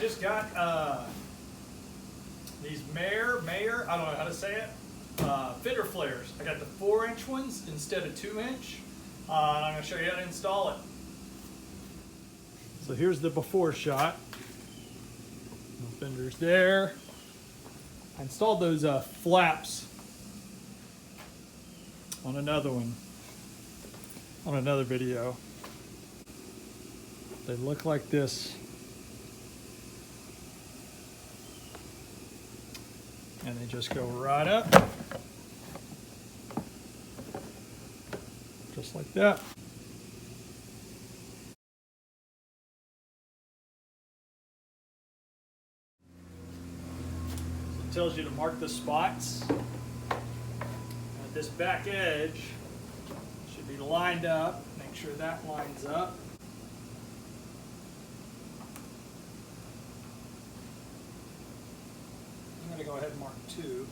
just got these Maier, I don't know how to say it, Fender Flares. I got the 4-inch ones instead of 2-inch. I'm going to show you how to install it. So here's the before shot. No fenders there. I installed those flaps on another one, on another video. They look like this. And they just go right up. Just like that. It tells you to mark the spots. At this back edge should be lined up. Make sure that lines up. I'm going to go ahead and mark 2.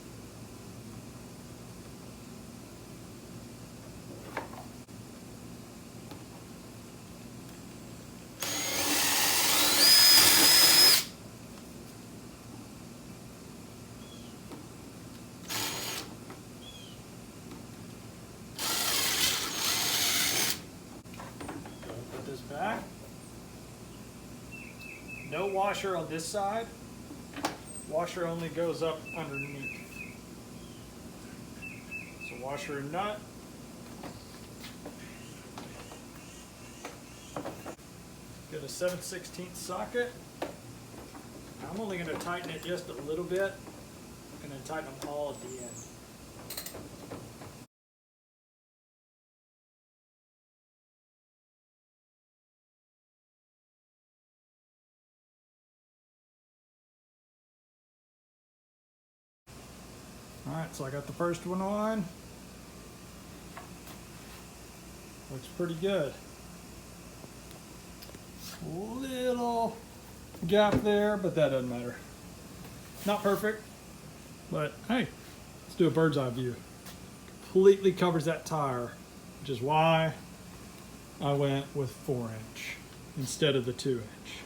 Put this back. No washer on this side. Washer only goes up underneath. So washer and nut. Get a 7/16 socket. I'm only going to tighten it just a little bit and then tighten them all at the end. Alright, so I got the first one on. Looks pretty good. Little gap there, but that doesn't matter. Not perfect, but hey, let's do a bird's eye view. Completely covers that tire, which is why I went with 4-inch instead of the 2-inch.